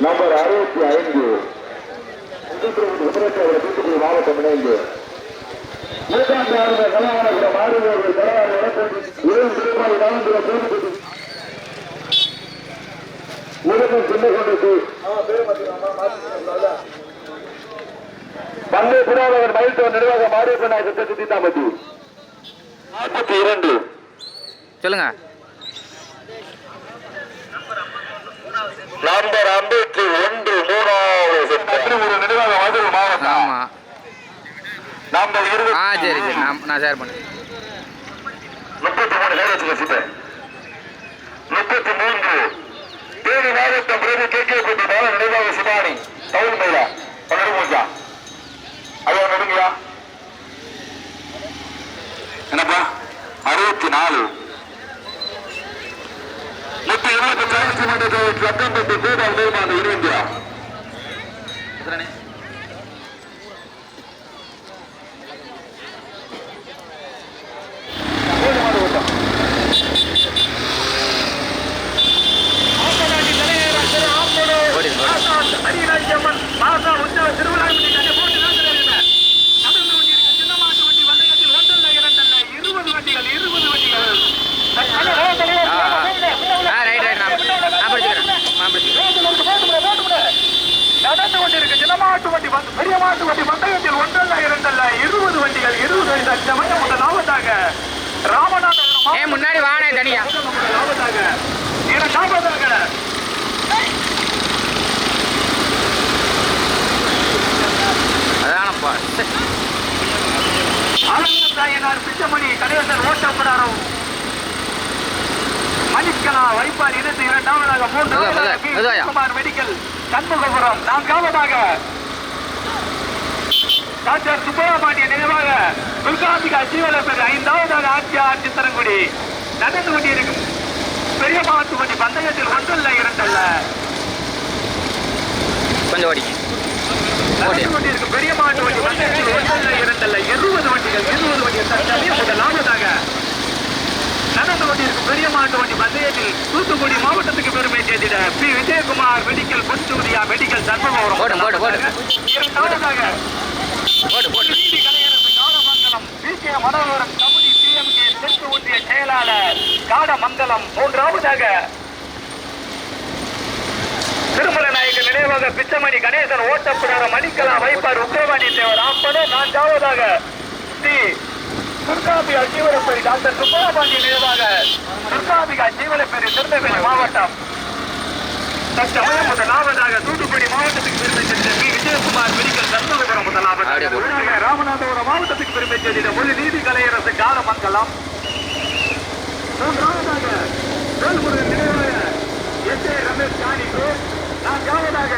Number 65 Thoothukudi மாவட்டம் இணைந்து பந்தய புறாவகர் மயில்தோன் நிர்வாக மாரியப்பன் நாயகர் சித்தாமத்தி 42 சொல்லுங்க. நம்பர் 51 மூணாவது நிர்வாக மதுரை மாவட்டம். ஆமா நம்பர் 20. சரி சரி நான் ஷேர் பண்ணேன். 33 பேர் வச்சுக்க. 33 தேனி மாவட்டம் பிரதி கேட்கப்பட்டு பால நினைவாக சிவானி டவுன் மேல பகருமூஞ்சா ஐயா நடுங்கயா என்னப்பா 64 சட்டம்பட்டி கோபால் மேல்மாந்த இருந்தியா நடந்து கொண்டிருக்கு சின்னமாட்டு வண்டி பெரிய மாட்டு வண்டி பந்தயத்தில் 1 2 20 வண்டிகள் 20 லட்சம் முதலாவதாக ராமநாதபுரம் முன்னாடி வானே தனியா முதலாவதாக இரண்டாவதாக அதானப்பா ஆனந்தாயனார் பிச்சமணி கணேசன் ஓட்டப்படாரம் மணிக்கலா வைப்பார் இருந்து இரண்டாவதாக 3 குமார் மெடிக்கல் சண்முகபுரம் 4ஆவதாக டாக்டர் சுப்பராமானிய நினைவாக துர்காம்பிகா ஜீவனபேர் 5ஆவதாக ஆட்சியார் சித்தரங்குடி நடந்து கொண்டிருக்கும் பெரிய மாட்டு வண்டி பந்தயத்தில் 1 2 கொஞ்சம் ஓடி நடந்து கொண்டிருக்கும் பெரிய மாட்டு வண்டி பந்தயத்தில் 1 2 20 வண்டிகள் முதலாவதாக நடந்து கொண்டிருக்கும் பெரிய மாட்டு வண்டி பந்தயத்தில் தூத்துக்குடி மாவட்டத்துக்கு பெருமை சேர்த்திட P Vijayakumar medical Ponsuriya medical Shanmugapuram இரண்டாவதாக நீதி கலையரசு காடமங்கலம் பிகே மனோகரம் கபடி சிஎம்கே தெற்கு ஒன்றிய செயலாளர் காடமங்கலம் 3ஆவதாக திருமல நாயக்கர் நினைவாக பிச்சமணி கணேசன் ஓட்டப்பிடார மணிக்கலா வைப்பார் உக்கிரவாணி தேவர் 4ஆவதாக ஸ்ரீ துர்காம்பிகா ஜீவனப்பேரி டாக்டர் சுப்பராபாண்டி நினைவாக துர்காம்பிகா ஜீவனப்பேரி திருநெல்வேலி மாவட்டம் தற்சமயம் முதலாவதாக தூத்துக்குடி மாவட்டத்துக்கு பெருமை சேர்ந்த பி விஜயகுமார் மெடிக்கல் சண்முகபுரம் முதலாவதாக ராமநாதபுரம் மாவட்டத்துக்கு பெருமை சேர்ந்த ஒரு நீதி கலையரசு காலமங்கலம் 3ஆவதாக வேல்முருகன் நினைவாக எஸ் ஏ ரமேஷ் காணிக்கு 4ஆவதாக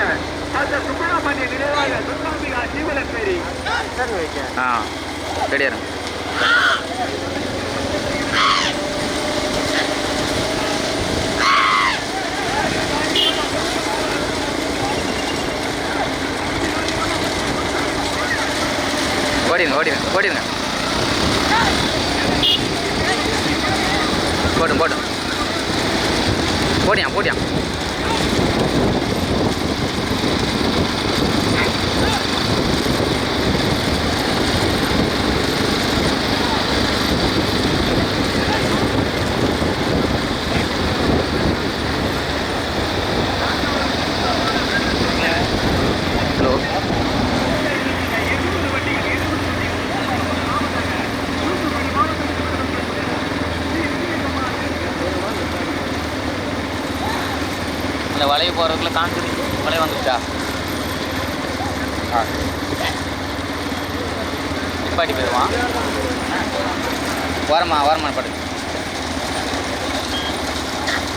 டாக்டர் சுப்பராபாண்டி நினைவாக துர்காம்பிகா ஜீவனப்பேரி ரெடியா ஓடிங்க போடுங்க போட்டியா வளைவு போகிறதுக்குள்ள கான்கிரீட் வளைவு வந்துச்சா நிப்பாட்டி போயிடுவான் வரமா படு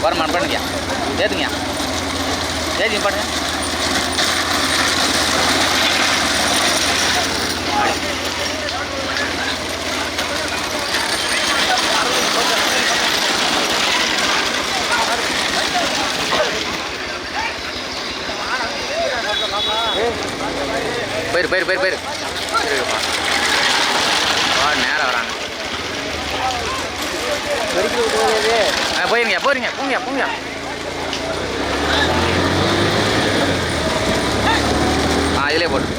வரமான் பண்ணுங்கய்யா, ஏற்றுங்கய்யா, ஏற்றிங்க பண்ணுங்க. போயிரு நேரம் வராங்க. போயிருங்க போங்க. இதிலே போட்டு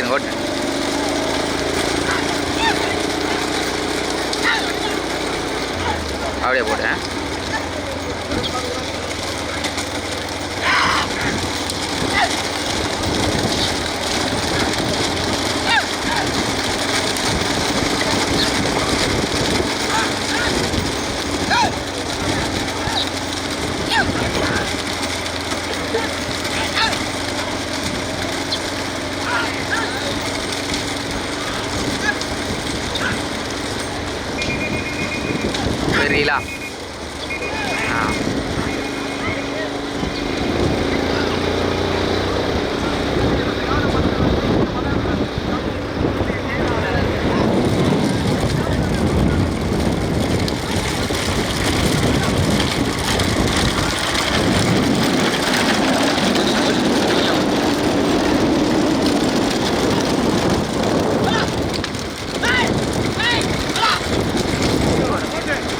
ஓட்டு அப்படியே போட்டேன். சரிங்களா?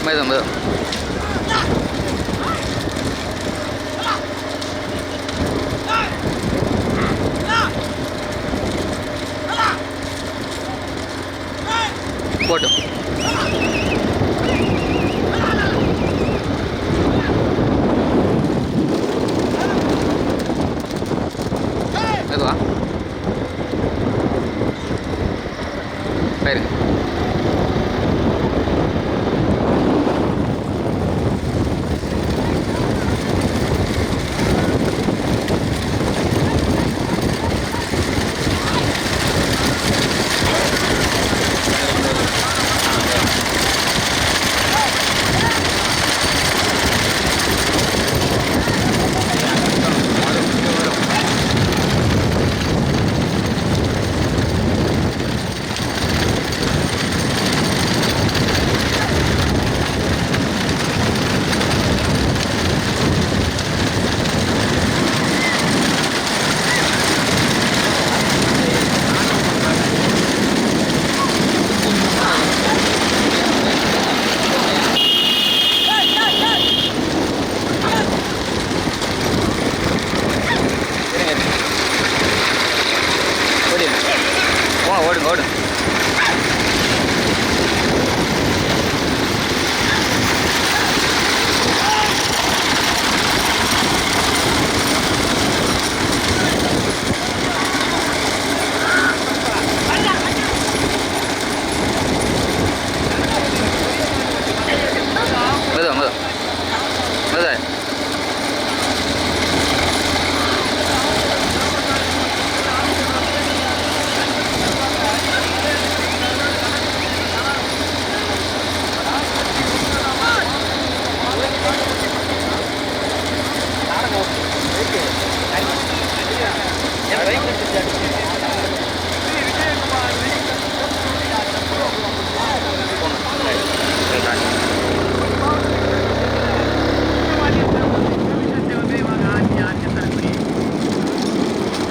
மெதும் போட்டு மெதுவா சரி. ஓடு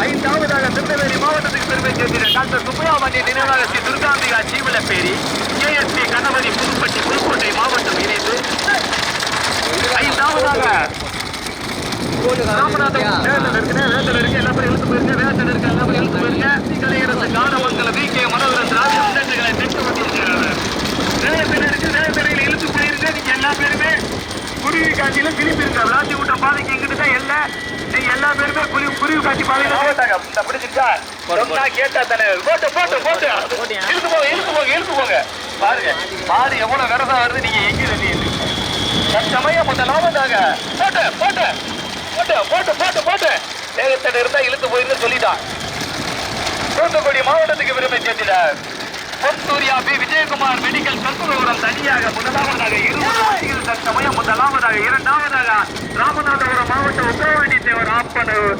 ஐந்தாவதாக திருநெல்வேலி மாவட்டத்துக்கு பெருமை சேர்ந்த டாக்டர் சுப்பையாமணி நினைவாக ஸ்ரீ துர்காம்பிகா ஜீவலப்பேரி கேஎஸ்பி கணபதி புதுப்பட்டி புதுக்கோட்டை மாவட்டம் இணைந்து ஐந்தாவதாக ராமநாதபுரம் வேத்தல் இருக்கு எல்லா பேரும் எழுத்து போயிருங்க. வேத்தல் இருக்கு எல்லா பேரும் எழுத்து போயிருங்க. கலையரசு காணமங்கல வி கே மனோகரன் திராவிட முன்னேற்றங்களை பெற்று வந்திருக்கிறார்கள். வேத்தல் இருக்கு வேத்தலையில் எழுத்து போயிருங்க. நீங்க எல்லா பேருமே குருவி காட்சியில திருப்பி இருக்க விளாசி கூட்டம் பாதைக்கு எங்கிட்டு தான் எல்லை. நீங்க எல்லா பேருமே குருவி காட்சி பாதையில பிடிச்சிருக்கா கேட்டா தானே போட்டு போட்டு போட்டு இழுத்து போங்க பாருங்க. மாடு எவ்வளவு விரதம் வருது. நீங்க எங்க தற்சமயம் முதலாவதாக போட்டு போட்டு போட்டு போட்டு போட்டு போட்டு வேகத்தடை இருந்தா இழுத்து போயிருந்து சொல்லிட்டான். தூத்துக்குடி மாவட்டத்துக்கு பெருமை சேர்த்திட பொற்சூர்யா பி விஜயகுமார் மெடிக்கல் கற்பூரபுரம் தனியாக முதலாவதாக 20 வண்டிகள் தற்சமயம் முதலாவதாக இரண்டாவதாக ராமநாதபுரம் மாவட்டம் உத்தரவாண்டி தேவர் ஆப்பனூர்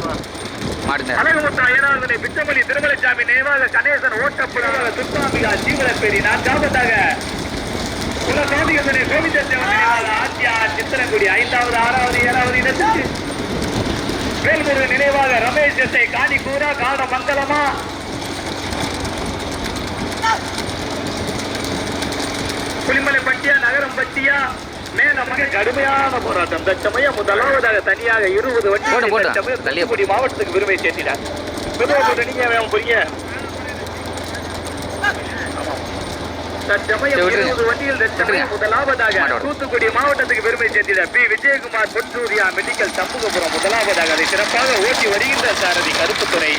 அழகுமுத்து அயனார்களை பிச்சமொழி திருமலைசாமி நினைவாக கணேசன் ஓட்டப்புறமாக துர்காம்பிகா ஜீவனப்பேரி நான்காவதாக குலசாமிகந்தனை கோவிந்த தேவன் நினைவாக ஆசியா சித்திரங்குடி ஐந்தாவது ஆறாவது ஏழாவது இடத்துக்கு வேல்முருகன் நினைவாக ரமேஷ் எஸ்ஐ காணிக்கூரா காண மங்கலமா புலிமலை பட்டியா நகரம் பட்டியா மேல கடுமையான போராட்டம் தச்சமயம் முதலாவதாக தனியாக 20 வண்டி மாவட்டத்துக்கு பெருமை சேர்த்தினார். நீங்க புரிய தச்சமயம் 20 வண்டிகள் தச்சமயம் முதலாவதாக தூத்துக்குடி மாவட்டத்துக்கு பெருமை சேர்த்தினார். பி விஜயகுமார் பொன்சூர்யா மெடிக்கல் சமூகபுரம் முதலாவதாக அதை சிறப்பாக ஓட்டி வருகின்ற சாரதி கருப்புத்துறை.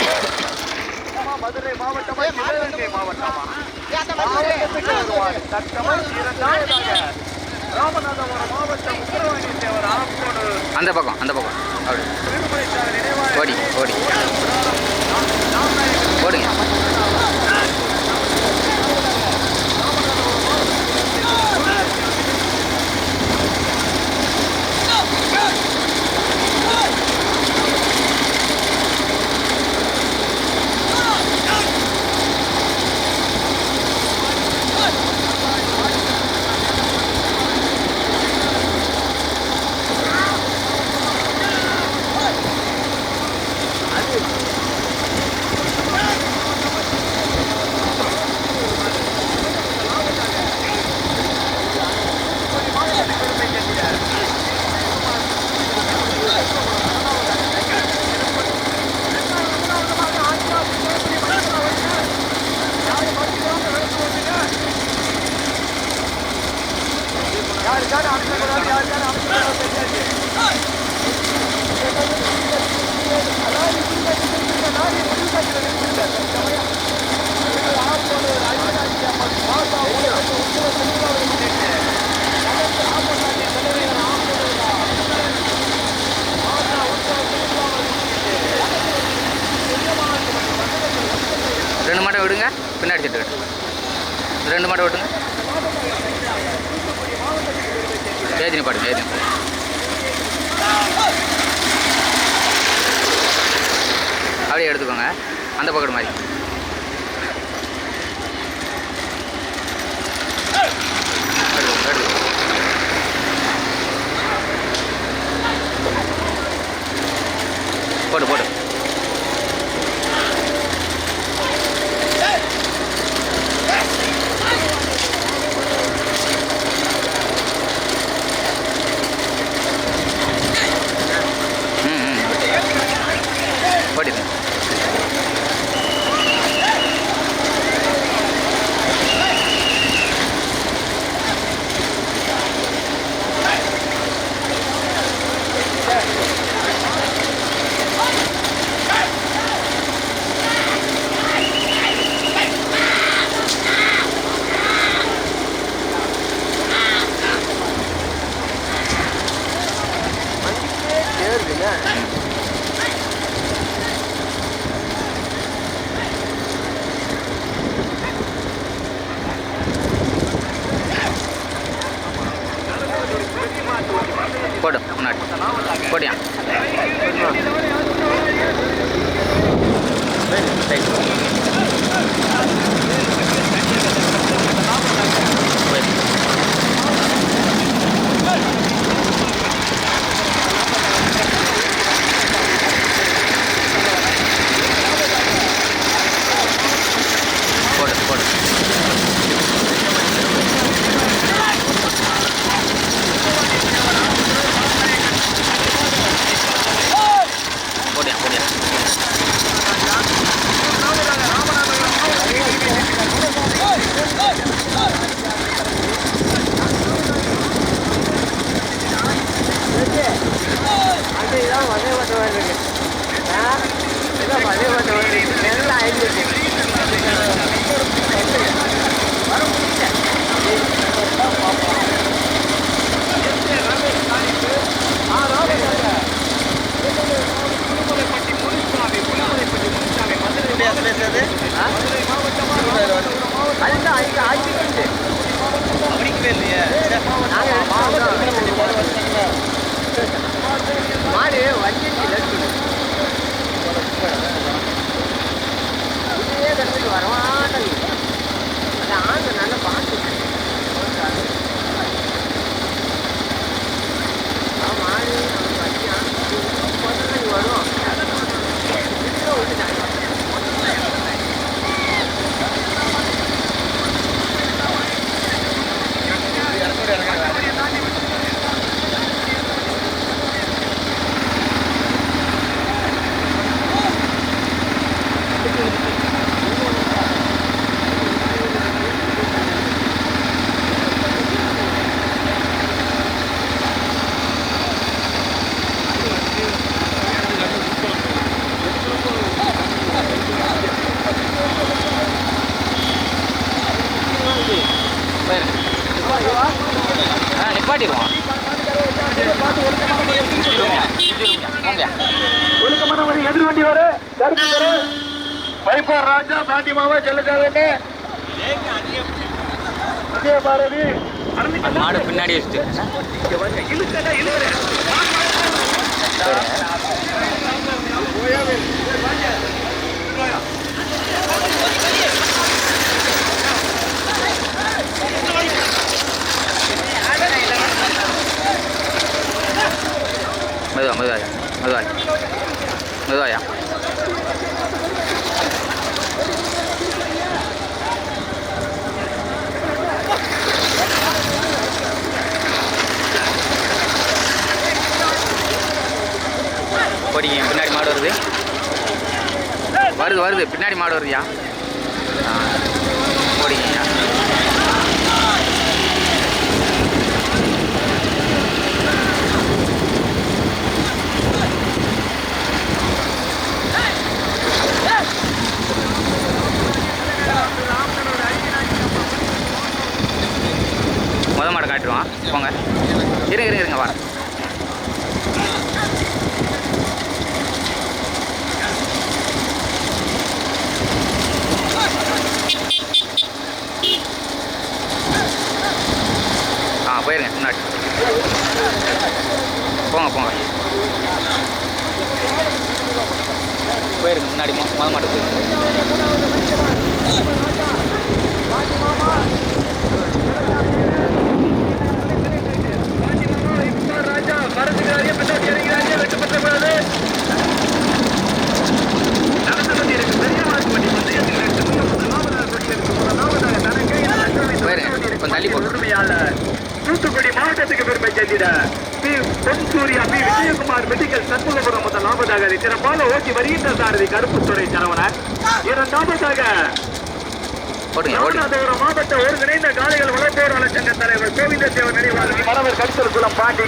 மதுரை மாவட்டமா சிவகங்கை மாவட்டமா ராமநாதபுரம் மாவட்டம் உத்தரவாண்டி தேவர் ஆப்போடு அந்த பக்கம் அப்படி ஓடி ஓடுங்க. ரெண்டு மாட்டை விடுங்க, பின்னாடி செட்டு கட்டு. 2 மாட்டை விட்டுங்க. ஏதினி பாடுங்க, ஏதினி அப்படியே எடுத்துக்கோங்க. அந்த பக்கத்து மாதிரி போடு. போட்டிருங்க. நிப்பாட்டிடுவோம். ஒழுக்கமான ஒரு எதிர் வண்டி வர வைப்பார் ராஜா பாண்டிமாவா செல்லுக்காரன்னு விஜயபாரதி மாடு பின்னாடி வச்சுட்டு மெதுவாயா போடிங்க. பின்னாடி மாடு வருது வருது பின்னாடி மாடு வருதுயா. போடிங்கய்யா. மாடை காட்டுருவான் போங்க. இருங்க வா. போயிருங்க முன்னாடி போங்க போயிருங்க முன்னாடி மாட்டு போயிருங்க. ராஜா மரத்துக்காரியே பின்னாடி இறங்கிறாரியே வெட்டு பெற்றக்கூடாது. நடந்து கொண்டு இருக்கு பெரிய மாட்டு வண்டி கொஞ்சம் தள்ளி போட்டு உரிமையாளர் தூத்துக்குடி மாவட்டத்துக்கு பெருமை சேர்த்திட P Ponsurya P Vijayakumar medical Shanmugapuram முதலாவதாக சிறப்பாக ஓட்டி வருகின்ற சாரதி கருப்புத்துறை சரவணன். இரண்டாவதாக ராமநாதபுரம் மாவட்ட ஒருங்கிணைந்த காளைகள் வளர்ப்போராளர் சங்க தலைவர் கோவிந்ததேவர் நினைவாளர் மணவர் கடித்தல் குளம் பாண்டி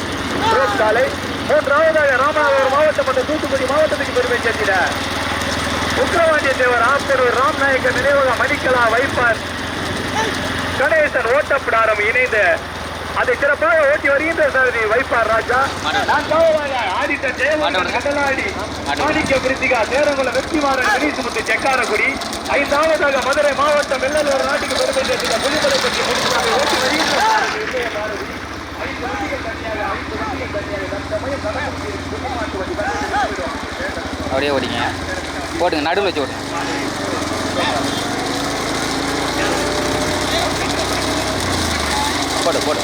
ரோட் சாலை. மூன்றாவதாக ராமநாதபுரம் மாவட்டம் மற்றும் தூத்துக்குடி மாவட்டத்துக்கு பெருமை சேர்த்திட உக்கிரவாண்டிய தேவர் ஆப்பூர் ராம்நாயக்கர் நினைவக மணிக்கலா வைப்பார் கணேசன் ஓட்டப்பிடாரம் இணைந்து அதை சிறப்பாக ஓட்டி வருகின்ற சாரதி வைப்பார் ராஜா. நான்காவதாக ஆடிட்டர் ஜெயவர்தன் கண்டலாடி மாணிக்க பிரித்திகா சேரங்குளம் வெற்றிமாறன் கணேசமுத்து செக்காரக்குடி. ஐந்தாவதாக மதுரை மாவட்டம் வெள்ளலூர் நாட்டுக்கு பெருமை சேர்ந்த புலிமலை பற்றி முடிப்பாக ஓட்டி வருகின்ற சாரதி விஜயபாரதி. 5 வண்டிகள் தனியாக அப்படியே ஓடிங்க. போட்டுங்க நடுவில் வச்சு ஓடுங்க. போடு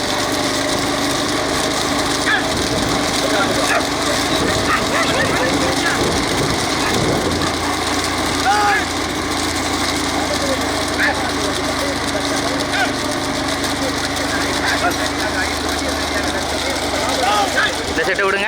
இந்த செட்டை விடுங்க.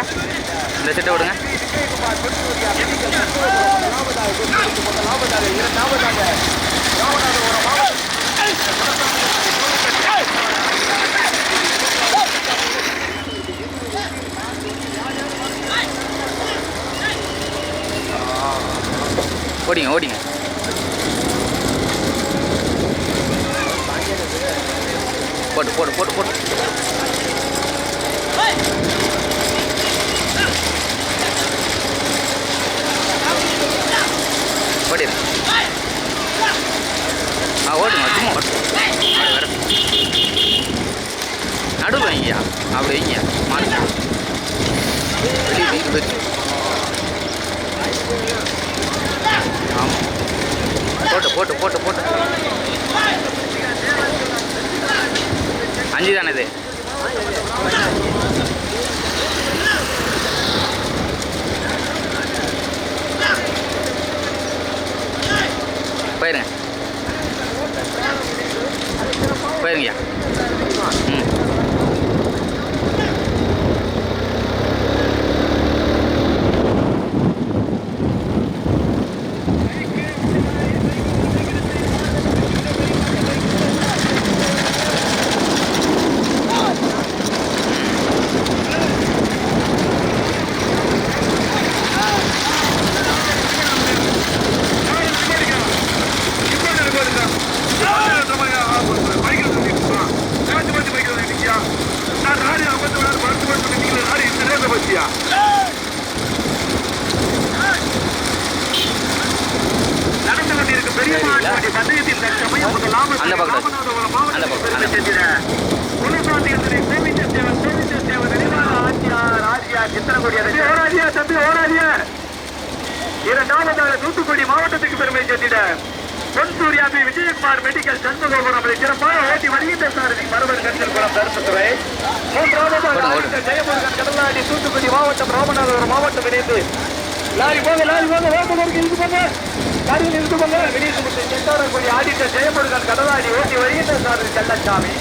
ஓடிங்க போட்டு ஓடிடு. ஓடுங்க சும்மா நடுவில் வைங்கயா. அப்படி வைங்க மாடு ஆமாம் போட்டு 5 தானே இது. போயிருங்கய்யா. பக்கம் ராமநாதபுரம் அந்த மாவட்டத்துக்கு பக்கம், பெருமை சேர்த்திட குலசாந்தியத்தினை கோவிந்த தேவன் நினைவாக ஆட்சியார் சித்திரக்குடி ஓராதியா தம்பி ஓராதியா. இரண்டாவதாக தூத்துக்குடி மாவட்டத்துக்கு பெருமை சேர்த்திட பொன்சூர்யாபி விஜயகுமார் மெடிக்கல் சண்முகபுரம் சிறப்பாக ஓட்டி வருகின்ற சாரதி மறுவர் கண்கள் குளம் தருமத்துறை. மூன்றாவதாக ஜெயமுருகன் கடலாடி தூத்துக்குடி மாவட்டம் ராமநாதபுரம் மாவட்டம் இணைந்து லாரி போங்க வேகமாக இருக்கு போங்க காரில் இருக்கு போங்க வினீசுமுத்து செந்தாரக்குடி ஆடிட்டர் ஜெயமுருகன் கடலாடி ஓட்டி வருகின்ற சாரதி செல்லச்சாமி.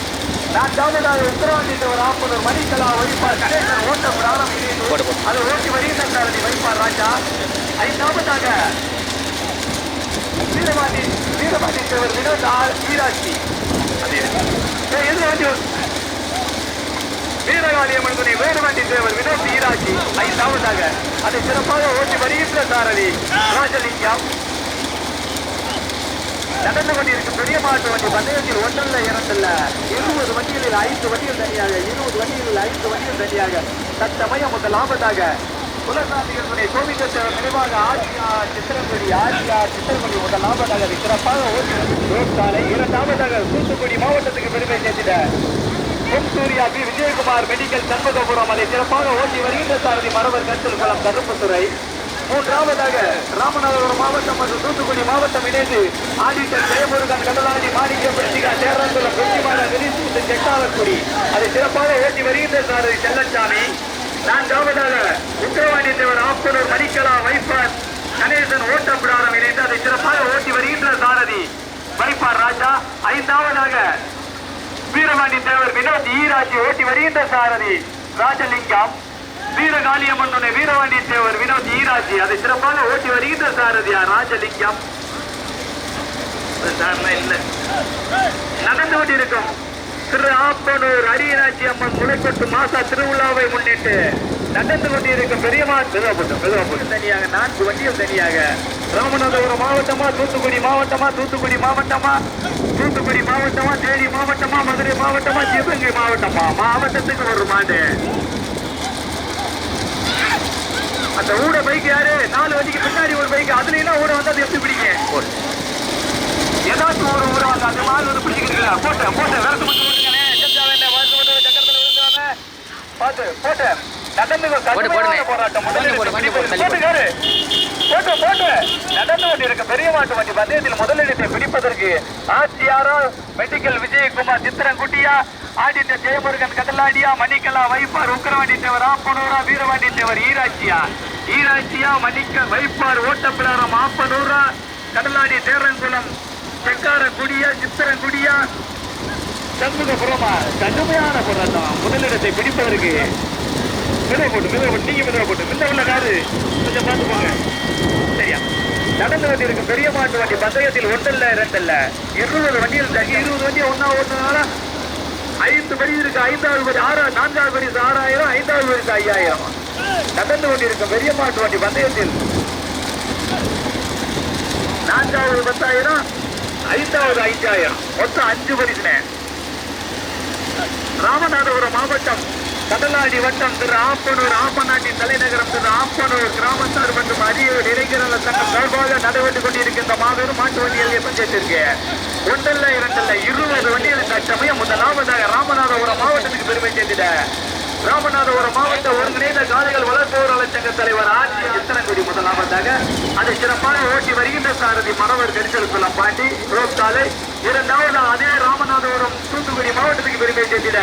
நான்காவதாக உத்தரவாண்டித்தவர் ஆப்பனூர் மணிக்கலா வைப்பார் கணேசன் ஓட்டம் பிராரம் இணைந்து அதை ஓட்டி வருகின்ற சாரதி வைப்பார் ராஜா. ஐந்தாவதாக வீரபாண்டித்தவர் வினோத் ஈராட்சி வீரகாளியம்மன் துணை வீரபாண்டித்தவர் வினோத் ஈராட்சி. ஐந்தாவதாக அதை சிறப்பாக ஓட்டி வருகின்ற சாரதி ராஜலிங்கம். நடந்து கொண்டிருக்கும் பெரிய மாட்டு வண்டி பந்தயத்தில் ஒன்றல்ல இரண்டல்ல 20 வண்டிகளில் 5 வண்டிகள் தனியாக 20 வண்டிகளில் 5 வண்டிகள் தனியாக தற்சமயம் முதலாவதாக குலசாந்திகள் துணை கோவிந்தத்தேவர் நினைவாக ஆட்சியார் சித்திரங்குடி முதலாவதாக சிறப்பாக ஓட்டி. இரண்டாவதாக தூத்துக்குடி மாவட்டத்துக்கு பெருமை சேர்த்திட பொன்சூர்யா பி விஜயகுமார் மெடிக்கல் சண்முகபுரம் அதை சிறப்பாக ஓட்டி வருகின்ற சாரதி மரவர் கஞ்சல் குளம் தருமத்துறை. மூன்றாவதாக ராமநாதபுரம் மாவட்டம் மற்றும் தூத்துக்குடி மாவட்டம் இணைந்து ஆடிட்டர் ஜெயமுருகன் கடலாடி மாணிக்கப்படுத்திகா தேராங்குளம் வெற்றிமான விரிசு செட்டாலக்குடி அதை சிறப்பாக ஓட்டி வருகின்ற சாரதி செல்லச்சாமி. நான்காவதாக உத்தரவாண்டித்தேவர் ஆப்பனூர் மணிக்கலா வைப்பார் கணேசன் ஓட்டம் பிராரம் இணைந்து அதை சிறப்பாக ஓட்டி வருகின்ற சாரதி வைப்பார் ராஜா. ஐந்தாவதாக வீரபாண்டித்தேவர் வினோத் ஈராட்சி ஓட்டி வருகின்ற சாரதி ராஜலிங்கம். வீரகாளியம்மன் துணை வீரபாண்டித்தேவர் வினோத் ஈராட்சி அதை சிறப்பாக ஓட்டி வருகின்ற சாரதியா ராஜலிங்கம். நடந்து கொண்டிருக்கும் திரு ஆப்பனூர் அரியநாச்சி அம்மன் முளைக்கொட்டு மாசா திருவிழாவை முன்னிட்டு நடந்து கொண்டிருக்கும் பெரியமான் தனியாக 4 வண்டிகள் தனியாக ராமநாதபுரம் மாவட்டமா தூத்துக்குடி மாவட்டமா தேனி மாவட்டமா மதுரை மாவட்டமா சிவகங்கை மாவட்டமா மாவட்டத்துக்கு ஒரு மாடு. அந்த ஊட பைக் யாரு 4 வண்டிக்கு பின்னாடி ஒரு பைக் அதுல எல்லாம் ஊட வந்து அது எப்படி பிடிக்க ஏதாச்சும் ஒரு ஊரை வந்து அந்த மாதிரி ஒரு பிடிச்சிக்கிறீங்களா போட்ட விரட்டு மட்டும் பார்த்து போட்டு நடந்து போராட்டம் நடந்து கொண்டிருக்க பெரிய மாட்டு வண்டி பந்தயத்தில் முதலிடத்தை பிடிப்பதற்கு ஆட்சியாரா மெடிக்கல் விஜயகுமார் சித்திரங்குட்டியா ஆடிட்டர் ஜெயமுருகன் கடலாடியா மணிக்கலா வைப்பார் உக்கரவாண்டித்தேவர் ஆப்பனூரா வீரவாண்டித்தேவர் ஈராட்சியா வைப்பார் ஓட்டப்பிளாரம் ஆப்பனூரா கடலாடி தேரங்குளம் செக்காரக்குடியா சித்திரங்குடியா சண்முகபுரமா கடுமையான போராட்டம் முதலிடத்தை பிடிப்பதற்கு மிதவை போட்டு மிந்த உள்ள காரு கொஞ்சம் பார்த்துக்கோங்க சரியா. நடந்து கொண்டிருக்கும் பெரிய மாட்டு வண்டி பந்தயத்தில் ஒன்றல்ல இரண்டல்ல 20 வண்டிகள் தங்கி 20 வண்டியை ஒன்னா ஓட்டுனால 5 படி இருக்கு. 5வது படி 4வது பரிசு 6000 5வது பரிசு 5000. நடந்து கொண்டிருக்கும் பெரிய மாட்டு வண்டி பந்தயத்தில் 4வது 10,000 5வது 5000 மொத்தம் 5 பரிசுனே. ராமநாதபுரம் மாவட்டம் கடலாடி வட்டம் திரு ஆப்பனூர் ஆப்பநாட்டின் தலைநகரம் திரு ஆப்பனூர் கிராமத்தார் மற்றும் அரியூர் இளைஞர் சங்கம் சார்பாக நடைபெற்றுக் கொண்டிருக்கின்ற மாபெரும் மாட்டு வண்டிகள் பஞ்சத்திற்கு ஒன்றல்ல இரண்டல்ல 20 வண்டிகள் தற்சமயம் முதலாவதாக ராமநாதபுரம் மாவட்டத்துக்கு பெருமை சேர்த்திட ராமநாதபுரம் மாவட்ட ஒருங்கிணைந்த காளைகள் வளர்ப்போர் சங்க தலைவர் ஆட்சி சித்தனங்குடி முதலாவதாக அதை சிறப்பாக ஓட்டி வருகின்ற சாரதி மரவர் கரிசலுக்குள்ள பாண்டி ரோப் சாலை. இரண்டாவது அதே ராமநாதபுரம் தூத்துக்குடி மாவட்டத்துக்கு பெருமை சேர்த்திட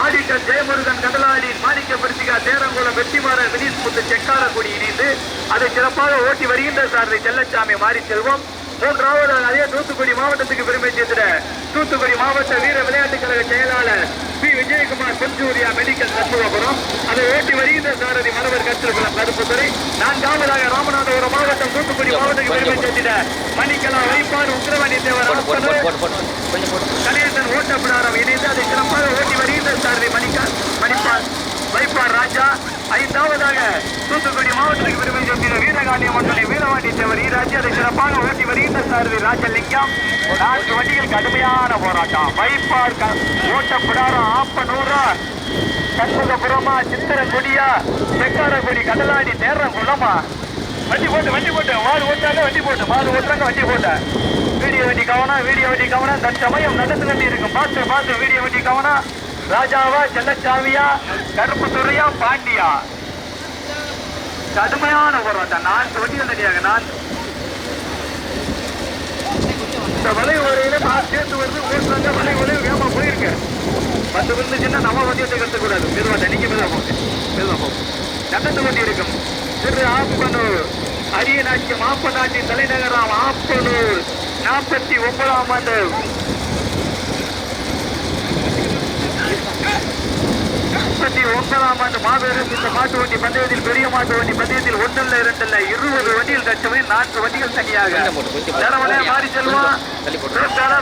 ஆடிட்டர் ஜெயமுருகன் கடலாடி மாணிக்கப்படுத்திகா தேரங்குளம் வெற்றிமாறன் வினீஸ்முத்து செக்காரக்குடி இணைந்து அதை சிறப்பாக ஓட்டி வருகின்ற சாரதி செல்லச்சாமி மாரி செல்வம். மூன்றாவது அதே தூத்துக்குடி மாவட்டத்துக்கு பெருமை சேர்த்திட தூத்துக்குடி மாவட்ட வீர விளையாட்டுக் கழக செயலாளர் பி விஜயகுமார் பொன்சூர்யா மெடிக்கல் சண்முகபுரம் அதை ஓட்டி வருகின்ற சாரதி மரவர் கருத்துக்குளம் கருப்புத்துறை. நான்காவதாக ராமநாதபுரம் மாவட்டம் தூத்துக்குடி மாவட்டத்துக்கு பெருமை சேர்த்திட மணிக்கலா வைப்பார் உக்கரவாண்டித்தேவர் கணேசன் ஓட்டப்பிடாரம் இணைந்து அதை சிறப்பாக ஓட்டி வருகின்ற சாரதி வைப்பார் ராஜா. 5வதாக தூத்துக்குடி மாவட்டத்துக்கு பெருமை சேர்த்திட வீரகாளியம்மன் துணை வீரவாண்டித்தேவர் ஈராட்சி அதை சிறப்பாக ஓட்டி வருகின்ற சாரதி ராஜலிங்கம். 4 வண்டிகள் கடுமையான போராட்டம் வைப்பார் ஓட்டப்பிடாரம் ஆப்பனூரா சண்முகபுரமா சித்திரங்குடியா செக்காரக்குடி கடலாடி தேரங்குளமா வண்டி போட்டு மாடு ஓட்டாங்க வண்டி போட்டு மாடு ஓட்டுறாங்க வண்டி போட்ட வீடியோ வண்டி கவனம் தற்சமயம் நடந்து கொண்டு இருக்கும் பார்த்து வீடியோ வண்டி கவனம் ராஜாவா செல்லச்சாமியா கருப்பு துறையா பாண்டியா கடுமையான போராட்டம் 4 வண்டிகள் தனியாக இந்த வளைவு வரையில சேர்த்து வருது ஓட்டுறாங்க வளைவு வேகமா போயிருக்கு பத்து விழுந்துச்சுன்னா நம்ம வண்டியத்தை கட்டக்கூடாது மெதுவா தனிக்க மெதுவா போகும் நடந்து கொண்டு இருக்கும் திரு ஆப்பனூர் அரியநாச்சியம் ஆப்பநாட்டின் தலைநகராம் ஆப்பனூர் 49ஆம் ஆண்டு 49ஆம் ஆண்டு மாபெரும் இந்த மாட்டு வண்டி பந்தயத்தில் பெரிய மாட்டு வண்டி பந்தயத்தில் 1 அல்ல 2 அல்ல 20 வண்டிகள் தச்சமே 4 வண்டிகள் தனியாக மாறி செல்வான்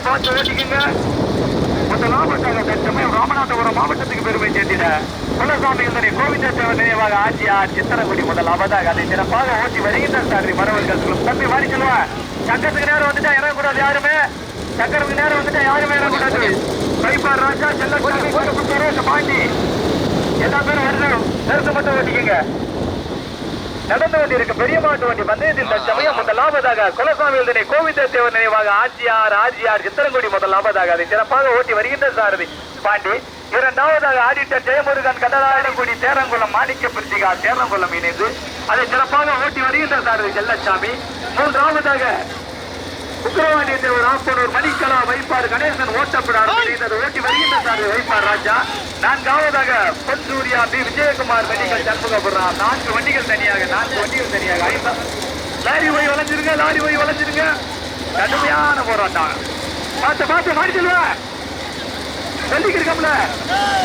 பார்த்து ஓட்டிக்குங்க முதலாவதாக தச்சமே ராமநாதபுரம் மாவட்டத்துக்கு பெருமை சேர்த்திட குலசாமிகள் கோவிந்த தேவர் நினைவாக ஆட்சியார் சித்தரங்குடி முதலாவதாக அதை சிறப்பாக ஓட்டி வருகின்ற சாரி மரவர்கள் தம்பி மாறி செல்வா சக்கரத்துக்கு நேரம் வந்துட்டா இறங்கக்கூடாது யாருமே சக்கரத்துக்கு நேரம் வந்துட்டா யாருமே இறங்கக்கூடாது பைப்பார் ராஜா செல்ல பாண்டி எல்லா பேரும் வரணும் நிறுத்த மட்டும் ஓட்டிக்கங்க நடந்து கொண்டிருக்க பெரிய மாட்டு வண்டி பந்தயத்தில் தற்சமயம் முதலாவதாக குலசாமிகள் கோவிந்த தேவர் நினைவாக ஆட்சியார் சித்தரங்குடி முதலாவதாக அதை சிறப்பாக ஓட்டி வருகின்ற சாரதி பாண்டி இரண்டாவதாக ஆடிட்டர் ஜெயமுருகன் கடலாடங்குடி சேரங்குளம் மாணிக்க பிரிச்சிகா சேரங்குளம் இணைந்து அதை சிறப்பாக ஓட்டி வருகின்ற சாரதி செல்லச்சாமி மூன்றாவதாக உக்கிரவாண்டியத்தில் ஒரு ஆப்பனூர் மணிக்கலா வைப்பார் கணேசன் ஓட்டப்படாத ஓட்டி வருகின்ற சாரதி வைப்பார் ராஜா நான்காவதாக பொன்சூரியா பி விஜயகுமார் மெடிக்கல் சண்முகபுரம் 4 வண்டிகள் தனியாக லாரி போய் வளைஞ்சிருங்க கடுமையான போராட்டம் பார்த்து மாறி செல்வா சொல்லிக்கு இருக்கோம்ல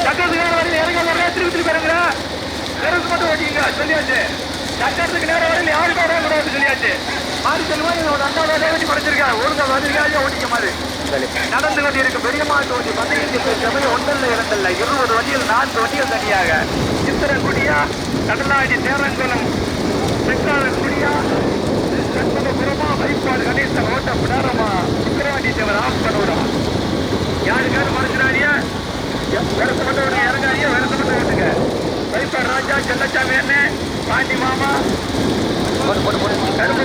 சக்கரத்துக்கு நேரம் வரையில் இறங்க திருப்பி பாருங்க நேரத்து மட்டும் ஓட்டிங்க சொல்லியாச்சு சக்கரத்துக்கு நேரம் வரையில் யாருக்கும் வரக்கூடாது சொல்லியாச்சு மாறி செல்வா என்னோட அண்ணாவோட வண்டி குறைச்சிருக்கா ஒழுங்கா வந்திருக்காங்க ஓட்டிக்க மாதிரி நடந்து கொண்டு இருக்க பெரிய மாட்டு வண்டி பந்தயத்தில் 1 அல்ல 2 அல்ல 20 வண்டிகள் 4 வண்டிகள் தனியாக சித்திரங்குடியா கடலாடி சேரங்குளம் செக்காரக்குடியா செண்பகபுரமா வைப்பாடு கணேசன் ஓட்ட பிடாரமா உக்கிரவாண்டி தேவர் ஆப்பனூரா யாருக்காரு மனுஷனாடியா வருஷம் மட்டும் ஓட்டுங்க இறங்காடியா வருஷம் மட்டும் ஓட்டுங்க வைப்பாடு ராஜா செல்லச்சாமி அண்ணே பாண்டி மாமா கருப்பு தரத்தை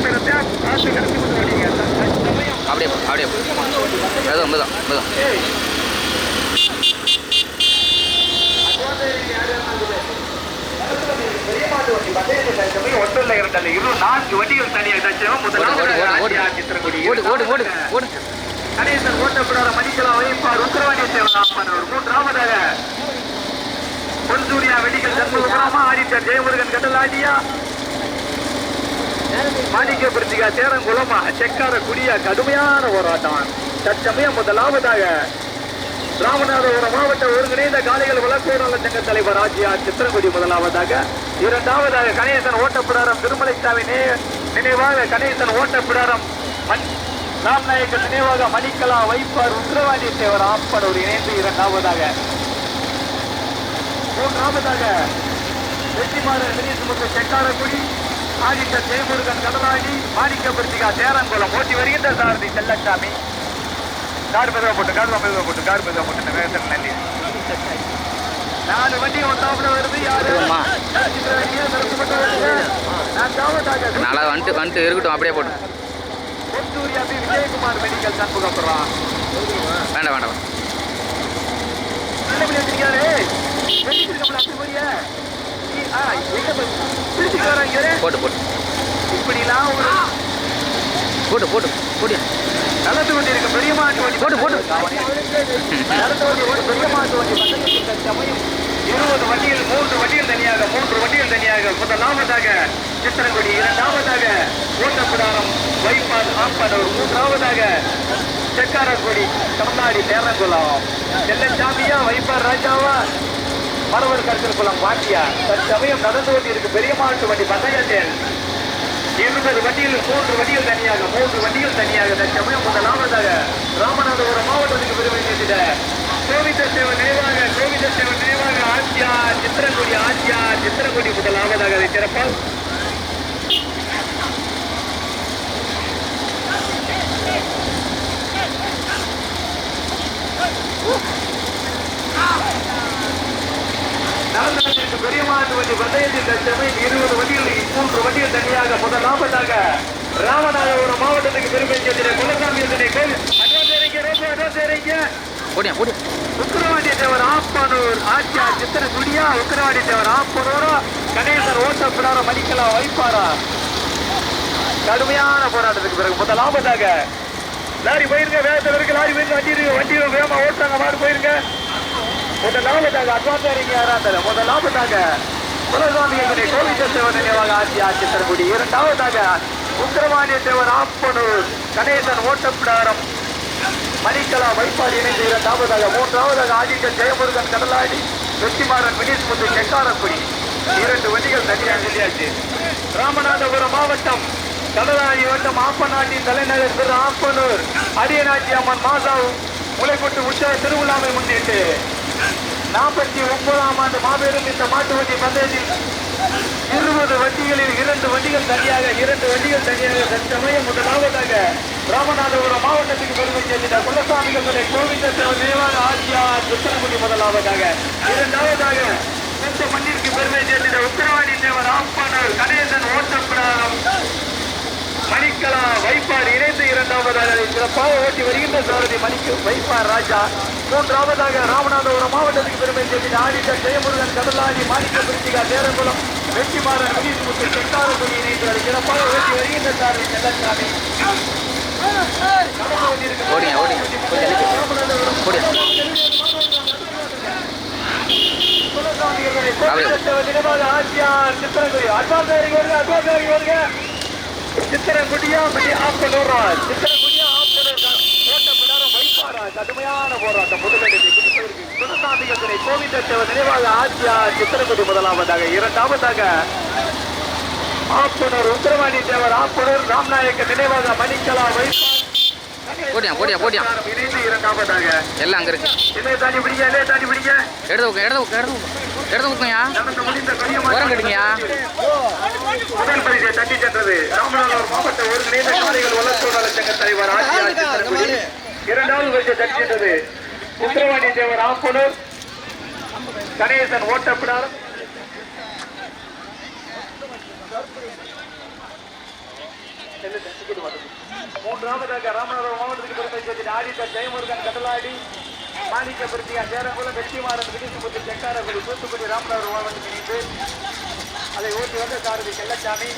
காசு கருத்து மட்டும் ஓட்டிங்க அப்படியே மெதுவா கணேசன் ஓட்டப்படாத மணிக்கலா வைப்பார் உக்கிரவாண்டிய தேவர் ஆப்பனூர் மூன்றாவதாக பொன்சூரியா வெடிக்கல் சண்முகபுரமா ஆடிட்டர் ஜெயமுருகன் கடலாடியா மாணிக்க பிரிச்சிகா சேரங்குளமா செக்கார குடியா கடுமையான போராட்டம் தற்சமயம் முதலாவதாக ராமநாதபுரம் மாவட்ட ஒருங்கிணைந்த காளைகள் வளர்ப்போர் நல சங்க தலைவர் ஆட்சியார் சித்திரங்குடி முதலாவதாக இரண்டாவதாக கணேசன் ஓட்டப்பிடாரம் திருமலைசாமி நினைவாக கணேசன் ஓட்டப்பிடாரம் ராம்நாயக்கர் நினைவாக மணிக்கலா வைப்பார் உக்கிரவாண்டி தேவர் ஆப்பனூர் இணைந்து இரண்டாவதாக மூன்றாவதாக வெற்றிமாறன் மினிசுமுத்து செக்காரக்குடி ஆடிட்டர் ஜெயமுருகன் கடலாடி மாணிக்க பிரிச்சிகா சேரங்குளம் ஓட்டி வருகின்ற சாரதி செல்லச்சாமி கார் மெதுவா போட்டு நன்றி 4 வண்டி ஒன்றாவது வருது யாரு வந்துட்டு இருக்கட்டும் அப்படியே போட்டு பொன்சூரியா பி விஜயகுமார் மெடிக்கல் சண்முகபுரம் வேண்டாம் போட்டு இப்படிலாம் போட்டு நடந்து கொண்டிருக்க பெரிய மாட்டு வண்டி போட்டு நடந்து கொண்டு பெரிய மாட்டு வண்டி சமயம் 20 வண்டிகள் 3 வண்டிகள் தனியாக முதலாவதாக சித்திரங்குடி இரண்டாவதாக ஓட்டப்பிடாரம் வைப்பார் ஆப்பனூர் மூன்றாவதாக செக்காரக்குடி தமிழ்நாடு சேரங்குளம் செல்லச்சாமியா வைப்பார் ராஜாவா மரவர் கருத்திற்குளம் பாண்டியா தற்சமயம் நடந்து கொண்டிருக்க பெரிய மாட்டு வண்டி பந்தயத்தில் 20 வண்டிகள் 3 வண்டிகள் தனியாக தற்சமயம் முதலாவதாக ராமநாதபுரம் மாவட்டத்துக்கு பெருமை சேர்த்திட கோவிந்த சேவன் நினைவாக ஆட்சியார் சித்திரங்குடி முதலாவதாக அதை சிறப்பால் நடந்திருக்கு பெரிய மாட்டு வண்டி பந்தயத்தில் தற்சமயம் 20 வண்டிகள் 3 வண்டிகள் தனியாக முதலாவதாக ராமநாதபுரம் மாவட்டத்துக்கு பெருமை சேர்ந்த குலசாமி உக்கரவாடி தேவர் ஆப்பனூர் ஆட்சியா சித்திரகுடியா உக்கரவாடி தேவர் ஆப்பனூரா கணேசன் ஓட்டப்பிடார மணிக்கலா வைப்பாரா கடுமையான போராட்டத்துக்கு பிறகு முதலாவதாக லாரி போயிருங்க வேகத்தில் இருக்கு லாரி போயிருங்க வண்டி வேகமா ஓட்டாங்க மாடு போயிருங்க முதலாவதாக அட்வான்ஸ் யாராந்தாரு முதலாவதாக குலசாமி கோவிந்த தேவர் நினைவாக ஆட்சியா சித்திரகுடி இரண்டாவதாக உக்கரவாணி தேவர் ஆப்பனூர் கணேசன் ஓட்டப்பிடாரம் மணிக்கலா வைப்பாடு இணைந்து இரண்டாவதாக மூன்றாவதாக ஆதித்தன் ஜெயமுருகன் கடலாடி வெற்றிமாறன் வினீஷ் முத்து செக்காரக்குடி 2 வண்டிகள் தனியாக சொல்லியாச்சு. ராமநாதபுரம் மாவட்டம் கடலாடி வட்டம் ஆப்பநாட்டின் தலைநகர் திரு ஆப்பனூர் அரியநாச்சி அம்மன் மாசாவு முளைப்பட்டு உற்சவ திருவிழாவை முன்னிட்டு 49ஆம் ஆண்டு மாபெரும் இந்த மாட்டு வண்டி பந்தயத்தில் 20 வண்டிகளில் 2 வண்டிகள் தனியாக தற்சமயம் முதலாவதாக ராமநாதபுரம் மாவட்டத்துக்கு பெருமை சேர்ந்த குலசாமிகள் கோவிந்த நினைவாக ஆட்சியா சித்திரகுடி முதலாவதாக இரண்டாவதாக இந்த மண்ணிற்கு பெருமை சேர்ந்த உக்கரவாணி தேவர் ஆப்பனூர் கணேசன் ஓட்டப்பிடாரம் மணிக்கலா வைப்பார் இணைந்து இரண்டாவதாக சிறப்பாக ஓட்டி வருகின்ற சாரதி வைப்பார் ராஜா மூன்றாவதாக ராமநாதபுரம் மாவட்டத்துக்கு பெருமை சேர்ந்த ஆடிட்டர் ஜெயமுருகன் கடலாடி மாணிக்க பிரித்திகா தேரங்குளம் வெற்றிமாறன் வினீஷ் முத்து செக்காரக்குடி இணைந்து சிறப்பாக ஓட்டி வருகின்ற சாரதி செல்லசாமி சித்திரகுடியா ஆப்பனூரா சித்திரகுடியா ஓட்டப்படாரம் வைப்பாரா கடுமையான போராட்டம் குலசாமிகள் கோவிந்த தேவர் நினைவாக ஆட்சியா சித்திரகுடி முதலாவதாக இரண்டாவதாக ஆப்பனூர் உக்கரவாணி தேவர் ஆப்பனூர் ராம்நாயக்க நினைவாக மணிக்கலா வைப்பார் இணைந்து இரண்டாவதாக எல்லாம் அங்க இருக்கு தாண்டி பிடிங்க எடுத்து முடிந்த ஓரம் கட்டுங்கயா முதல் பரிசை தட்டி சென்றது ராமநாதபுரம் மாவட்ட ஒருங்கிணைந்த காளைகள் வளர்ப்பு நல சங்க தலைவர் ஆட்சியாளர். இரண்டாவது பரிசை தட்டி சென்றது உக்கரவாணி தேவர் ஆப்பனூர் கணேசன் ஓட்டப்பிடாரம். மூன்றாவதாக ராமநாதபுரம் மாவட்டத்துக்கு பெருமை சேர்ந்த ஆடிட்டர் ஜெயமுருகன் கடலாடி மாணிக்க பிரித்திகா சேரங்குளம் வெற்றிமாறன் வினீஷ் முத்து செக்காரக்குடி தூத்துக்குடி ராமநாதபுரம் மாவட்டத்துக்கு இணைந்து அதை ஓட்டி வந்த சாரதி செல்லசாமி